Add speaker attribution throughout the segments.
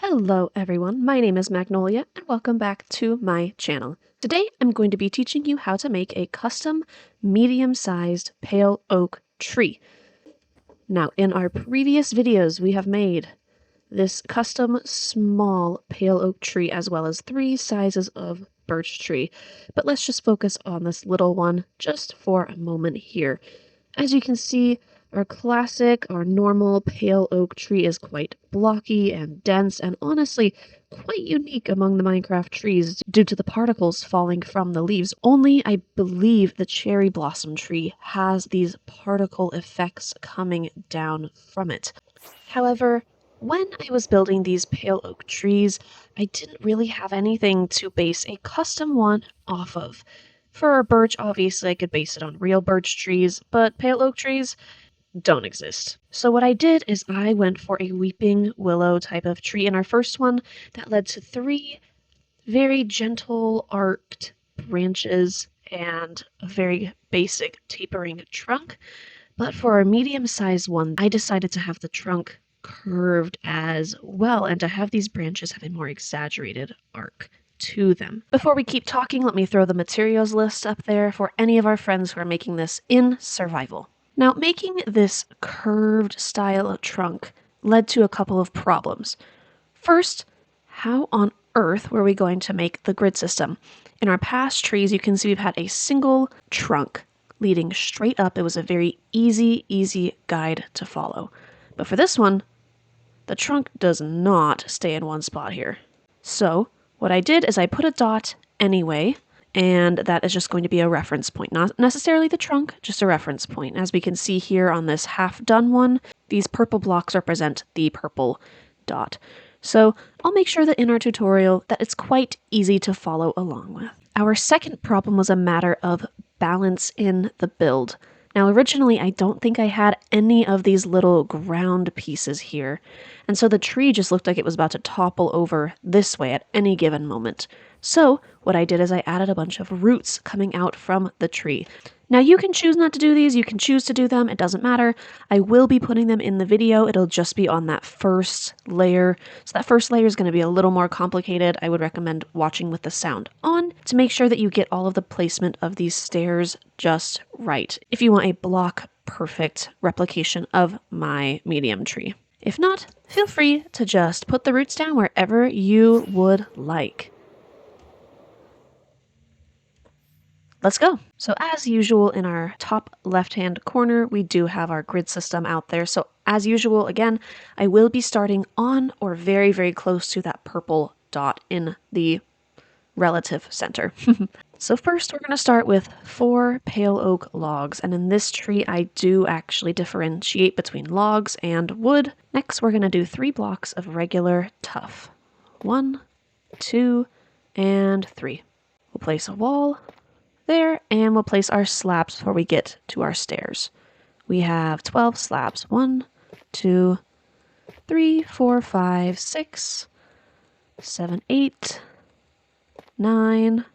Speaker 1: Hello everyone, my name is Magnolia and welcome back to my channel. Today I'm going to be teaching you how to make a custom medium-sized pale oak tree. Now in our previous videos we have made this custom small pale oak tree as well as 3 sizes of birch tree, but let's just focus on this little one just for a moment here. As you can see, our normal pale oak tree is quite blocky and dense and honestly quite unique among the Minecraft trees due to the particles falling from the leaves. Only, I believe, the cherry blossom tree has these particle effects coming down from it. However, when I was building these pale oak trees, I didn't really have anything to base a custom one off of. For birch, obviously I could base it on real birch trees, but pale oak trees don't exist. So what I did is I went for a weeping willow type of tree in our first one that led to 3 very gentle arced branches and a very basic tapering trunk. But for our medium-sized one, I decided to have the trunk curved as well and to have these branches have a more exaggerated arc to them. Before we keep talking, let me throw the materials list up there for any of our friends who are making this in survival. Now, making this curved style trunk led to a couple of problems. First, how on earth were we going to make the grid system? In our past trees, you can see we've had a single trunk leading straight up. It was a very easy guide to follow. But for this one, the trunk does not stay in one spot here. So what I did is I put a dot anyway, and that is just going to be a reference point. Not necessarily the trunk, just a reference point. As we can see here on this half-done one, these purple blocks represent the purple dot. So I'll make sure that in our tutorial that it's quite easy to follow along with. Our second problem was a matter of balance in the build. Now originally I don't think I had any of these little ground pieces here, and so the tree just looked like it was about to topple over this way at any given moment. So what I did is I added a bunch of roots coming out from the tree. Now you can choose not to do these, you can choose to do them, it doesn't matter. I will be putting them in the video, it'll just be on that first layer. So that first layer is going to be a little more complicated. I would recommend watching with the sound on to make sure that you get all of the placement of these stairs just right, if you want a block perfect replication of my medium tree. If not, feel free to just put the roots down wherever you would like. Let's go. So as usual in our top left-hand corner, we do have our grid system out there. So as usual, again, I will be starting on or very close to that purple dot in the relative center. So first we're going to start with 4 pale oak logs. And in this tree, I do actually differentiate between logs and wood. Next, we're going to do 3 blocks of regular tuff. 1, 2, and 3. We'll place a wall there, and we'll place our slabs before we get to our stairs. We have 12 slabs. 1, 2, 3, 4, 5, 6, 7, 8, 9,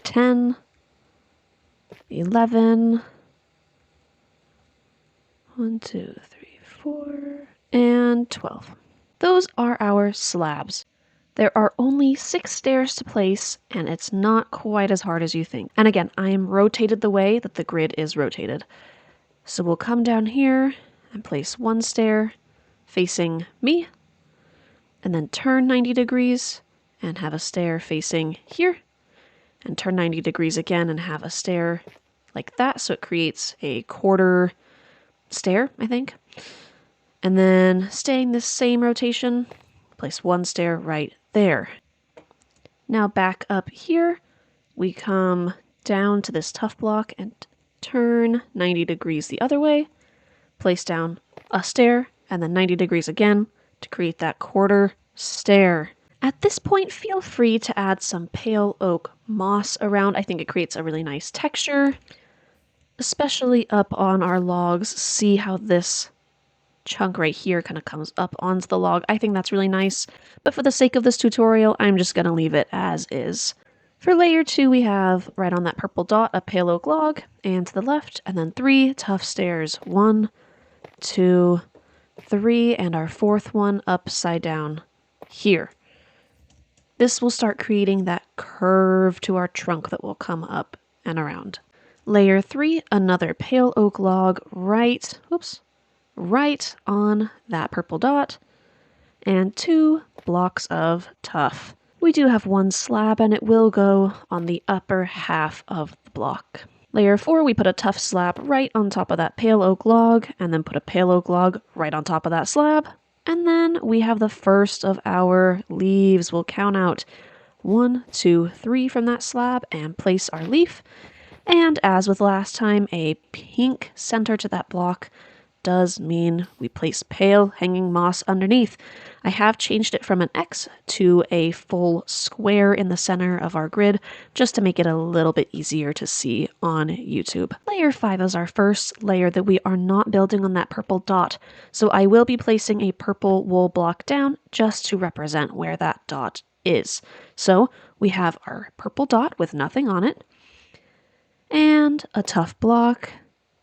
Speaker 1: 10, 11, 1, 2, 3, 4, and 12. Those are our slabs. There are only 6 stairs to place, and it's not quite as hard as you think. And again, I am rotated the way that the grid is rotated. So we'll come down here and place 1 stair facing me, and then turn 90 degrees and have a stair facing here, and turn 90 degrees again and have a stair like that. So it creates a quarter stair, I think. And then staying this same rotation, place 1 stair right there. Now back up here, we come down to this tuff block and turn 90 degrees the other way, place down a stair, and then 90 degrees again to create that quarter stair. At this point, feel free to add some pale oak moss around. I think it creates a really nice texture, especially up on our logs. See how this chunk right here kind of comes up onto the log. I think that's really nice, but for the sake of this tutorial, I'm just going to leave it as is. For layer 2, we have right on that purple dot a pale oak log, and to the left, and then 3 tuff stairs. 1, 2, 3 and our 4th one upside down here. This will start creating that curve to our trunk that will come up and around. Layer 3, another pale oak log right on that purple dot, and 2 blocks of tuff. We do have 1 slab and it will go on the upper half of the block. Layer 4, we put a tuff slab right on top of that pale oak log, and then put a pale oak log right on top of that slab. And then we have the first of our leaves. We'll count out 1, 2, 3 from that slab and place our leaf. And as with last time, a pink center to that block does mean we place pale hanging moss underneath. I have changed it from an X to a full square in the center of our grid just to make it a little bit easier to see on YouTube. Layer 5 is our first layer that we are not building on that purple dot, so I will be placing a purple wool block down just to represent where that dot is. So we have our purple dot with nothing on it, and a tuff block,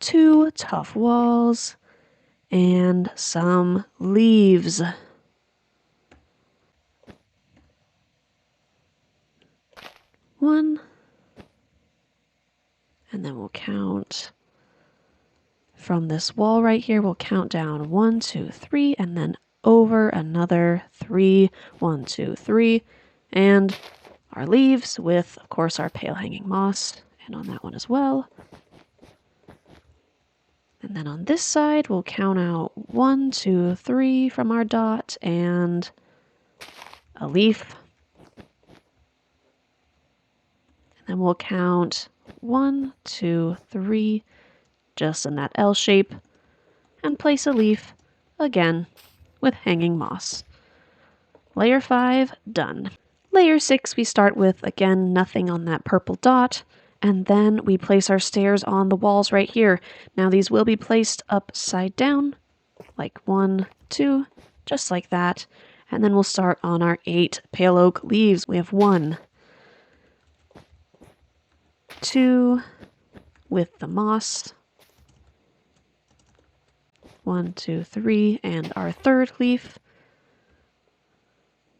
Speaker 1: 2 tuff walls, and some leaves. One, and then we'll count from this wall right here. We'll count down 1, 2, 3, and then over another 3, 1, 2, 3, and our leaves with, of course, our pale hanging moss, and on that one as well. And then on this side, we'll count out 1, 2, 3 from our dot and a leaf. And then we'll count 1, 2, 3, just in that L shape, and place a leaf again with hanging moss. Layer 5, done. Layer 6, we start with, again, nothing on that purple dot. And then we place our stairs on the walls right here. Now these will be placed upside down, like 1, 2, just like that. And then we'll start on our 8 pale oak leaves. We have 1, 2 with the moss, 1, 2, 3, and our 3rd leaf.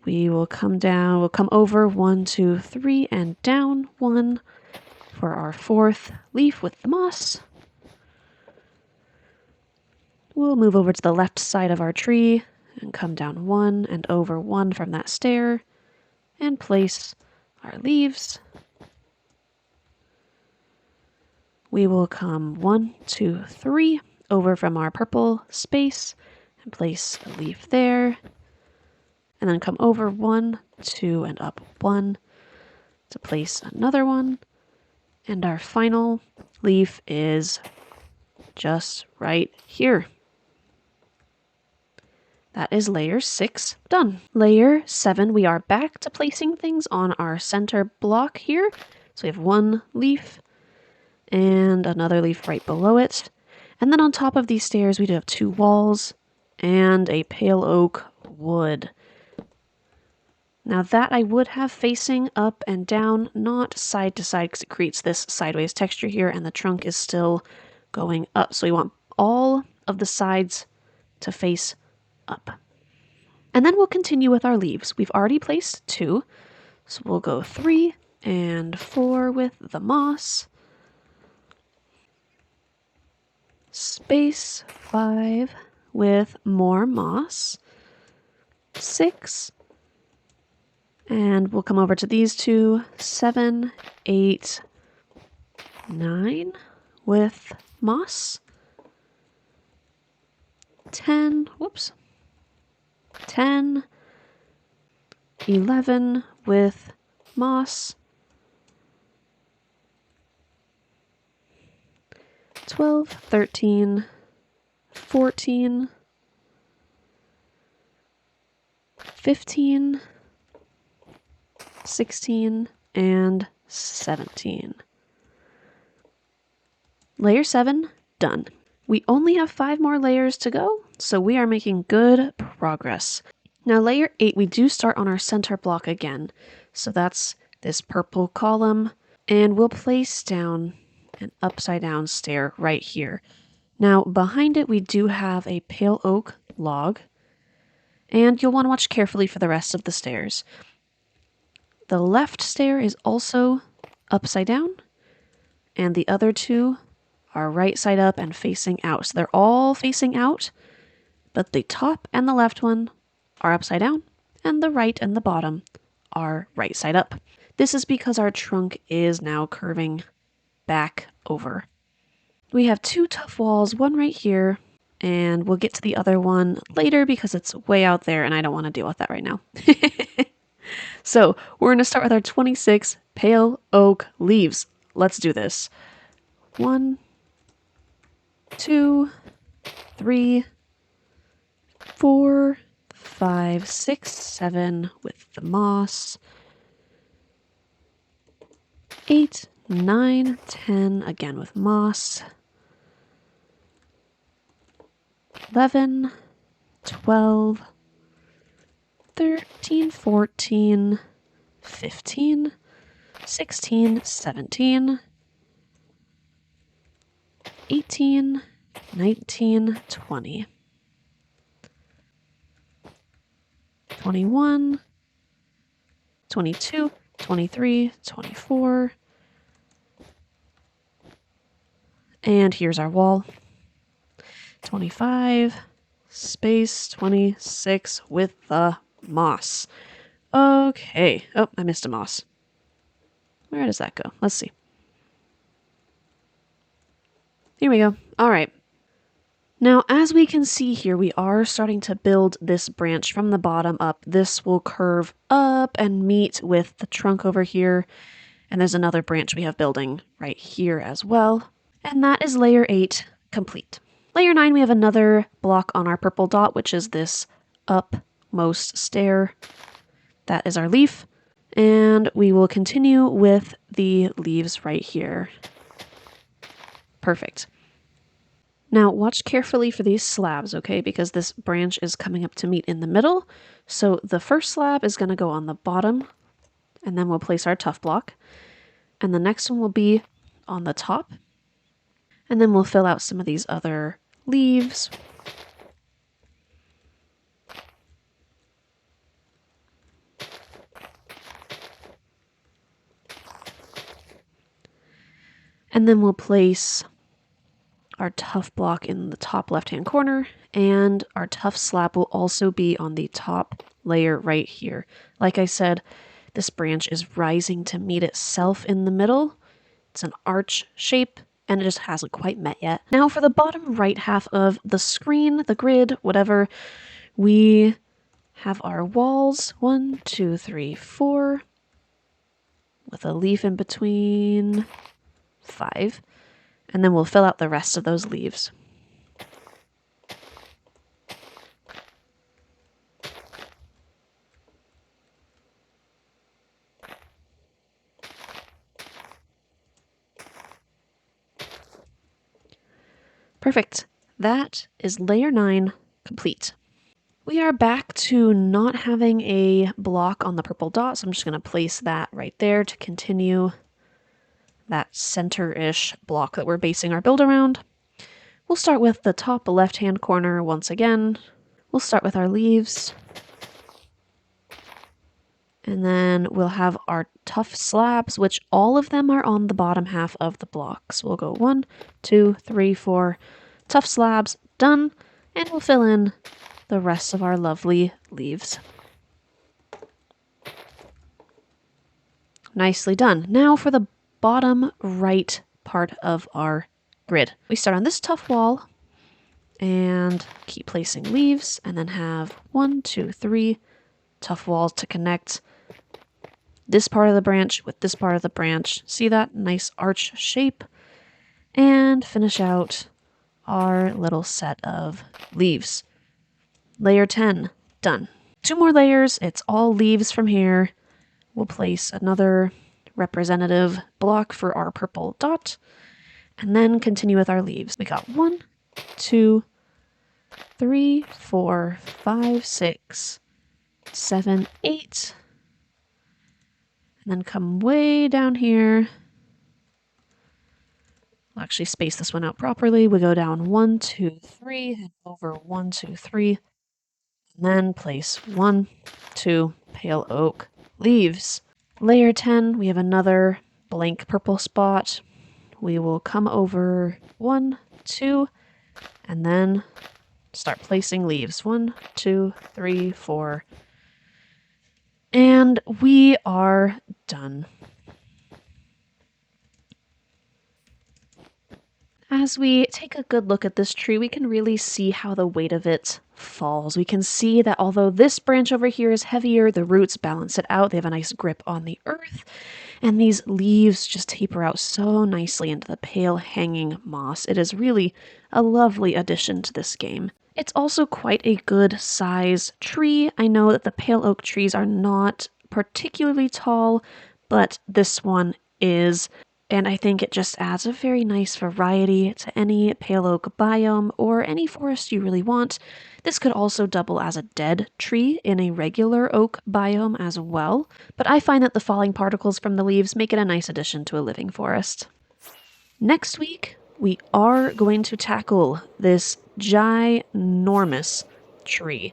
Speaker 1: We will come down, we'll come over 1, 2, 3, and down 1. For our 4th leaf with the moss. We'll move over to the left side of our tree and come down 1 and over 1 from that stair and place our leaves. We will come 1, 2, 3 over from our purple space and place a leaf there. And then come over 1, 2, and up 1 to place another one. And our final leaf is just right here. That is layer 6 done. Layer 7, we are back to placing things on our center block here. So we have 1 leaf and another leaf right below it. And then on top of these stairs, we do have 2 walls and a pale oak wood. Now that I would have facing up and down, not side to side, because it creates this sideways texture here and the trunk is still going up. So we want all of the sides to face up. And then we'll continue with our leaves. We've already placed 2, so we'll go 3 and 4 with the moss. Space 5 with more moss. 6. And we'll come over to these 2, 7, 8, 9 with moss. 10, 10, 11 with moss. 12, 13, 14, 15, 16, and 17. Layer 7, done. We only have 5 more layers to go, so we are making good progress. Now layer 8, we do start on our center block again. So that's this purple column, and we'll place down an upside down stair right here. Now behind it, we do have a pale oak log. And you'll want to watch carefully for the rest of the stairs. The left stair is also upside down, and the other two are right side up and facing out. So they're all facing out, but the top and the left one are upside down, and the right and the bottom are right side up. This is because our trunk is now curving back over. We have two tuff walls, one right here, and we'll get to the other one later because it's way out there and I don't want to deal with that right now. So we're going to start with our 26 pale oak leaves. Let's do this. 1, 2, 3, 4, 5, 6, 7 with the moss. 8, 9, 10 again with moss. 11, 12, 13, 14, 15, 16, 17, 18, 19, 20, 21, 22, 23, 24, and here's our wall. 25, space 26 with the moss. Okay. Oh, I missed a moss. Where does that go? Let's see. Here we go. All right. Now, as we can see here, we are starting to build this branch from the bottom up. This will curve up and meet with the trunk over here. And there's another branch we have building right here as well. And that is layer 8 complete. Layer 9, we have another block on our purple dot, which is this upmost stair. That is our leaf. And we will continue with the leaves right here. Perfect. Now watch carefully for these slabs, okay? Because this branch is coming up to meet in the middle. So the first slab is going to go on the bottom, and then we'll place our tuff block. And the next one will be on the top. And then we'll fill out some of these other leaves. And then we'll place our tuff block in the top left-hand corner, and our tuff slab will also be on the top layer right here. Like I said, this branch is rising to meet itself in the middle. It's an arch shape, and it just hasn't quite met yet. Now for the bottom right half of the screen, the grid, whatever, we have our walls, 1, 2, 3, 4, with a leaf in between, 5, and then we'll fill out the rest of those leaves. Perfect. That is layer 9 complete. We are back to not having a block on the purple dot, so I'm just going to place that right there to continue that center-ish block that we're basing our build around. We'll start with the top left-hand corner once again. We'll start with our leaves. And then we'll have our tuff slabs, which all of them are on the bottom half of the block. So we'll go 1, 2, 3, 4 tuff slabs, done, and we'll fill in the rest of our lovely leaves. Nicely done. Now for the bottom right part of our grid. We start on this tuff wall and keep placing leaves, and then have 1, 2, 3 tuff walls to connect this part of the branch with this part of the branch. See that nice arch shape? And finish out our little set of leaves. Layer 10, done. 2 more layers, it's all leaves from here. We'll place another representative block for our purple dot, and then continue with our leaves. We got 1, 2, 3, 4, 5, 6, 7, 8. And then come way down here We'll actually space this one out properly. We go down 1, 2, 3, and over 1, 2, 3, and then place 1, 2 pale oak leaves. Layer 10, we have another blank purple spot. We will come over 1, 2, and then start placing leaves. 1, 2, 3, 4. And we are done. As we take a good look at this tree, we can really see how the weight of it falls. We can see that although this branch over here is heavier, the roots balance it out. They have a nice grip on the earth, and these leaves just taper out so nicely into the pale hanging moss. It is really a lovely addition to this game. It's also quite a good size tree. I know that the pale oak trees are not particularly tall, but this one is. And I think it just adds a very nice variety to any pale oak biome or any forest you really want. This could also double as a dead tree in a regular oak biome as well, but I find that the falling particles from the leaves make it a nice addition to a living forest. Next week, we are going to tackle this ginormous tree.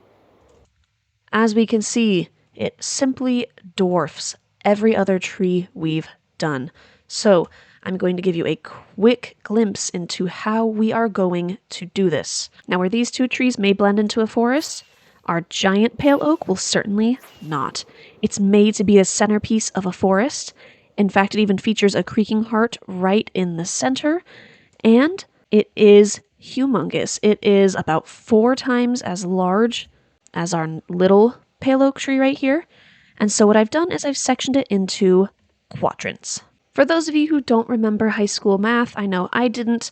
Speaker 1: As we can see, it simply dwarfs every other tree we've done. So I'm going to give you a quick glimpse into how we are going to do this. Now, where these two trees may blend into a forest, our giant pale oak will certainly not. It's made to be a centerpiece of a forest. In fact, it even features a creaking heart right in the center, and it is humongous. It is about 4 times as large as our little pale oak tree right here. And so what I've done is I've sectioned it into quadrants. For those of you who don't remember high school math, I know I didn't,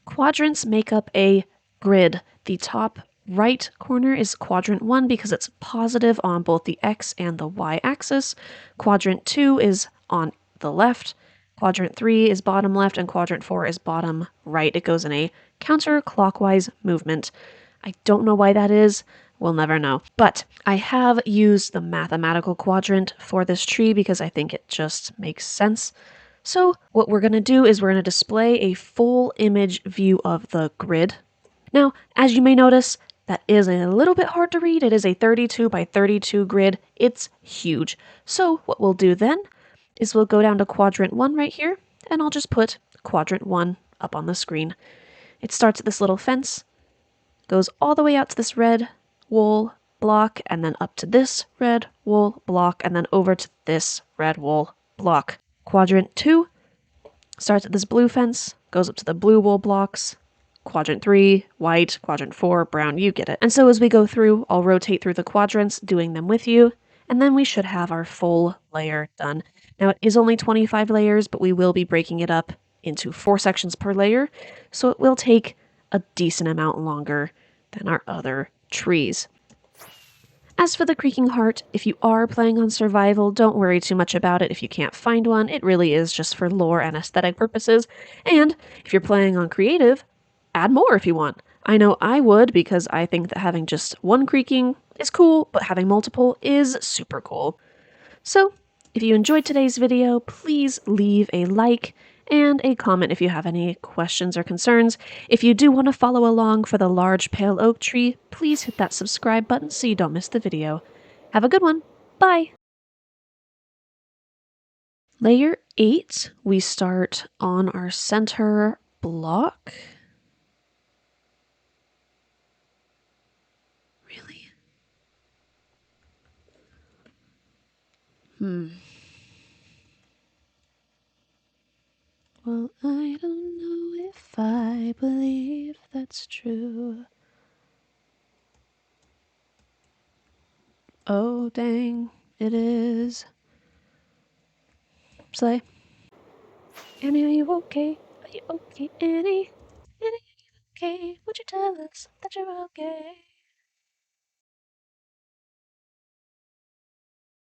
Speaker 1: quadrants make up a grid. The top right corner is quadrant 1 because it's positive on both the x and the y axis. Quadrant 2 is on the left. Quadrant 3 is bottom left, and quadrant 4 is bottom right. It goes in a counterclockwise movement. I don't know why that is. We'll never know. But I have used the mathematical quadrant for this tree because I think it just makes sense. So what we're going to do is we're going to display a full image view of the grid. Now, as you may notice, that is a little bit hard to read. It is a 32 by 32 grid. It's huge. So what we'll do then is we'll go down to quadrant 1 right here, and I'll just put quadrant 1 up on the screen. It starts at this little fence, goes all the way out to this red wool block, and then up to this red wool block, and then over to this red wool block. Quadrant 2 starts at this blue fence, goes up to the blue wool blocks. Quadrant 3, white. Quadrant 4, brown. You get it. And so as we go through, I'll rotate through the quadrants, doing them with you, and then we should have our full layer done. Now, it is only 25 layers, but we will be breaking it up into 4 sections per layer, so it will take a decent amount longer than our other trees. As for the creaking heart, if you are playing on survival, don't worry too much about it if you can't find one. It really is just for lore and aesthetic purposes. And if you're playing on creative, add more if you want. I know I would because I think that having just one creaking is cool, but having multiple is super cool. So, if you enjoyed today's video, please leave a like and a comment if you have any questions or concerns. If you do want to follow along for the large pale oak tree, please hit that subscribe button so you don't miss the video. Have a good one. Bye! Layer 8, we start on our center block. Really? Well, I don't know if I believe that's true. Oh, dang, it is. Slay. Annie, are you okay? Are you okay, Annie? Annie, are you okay? Would you tell us that you're okay?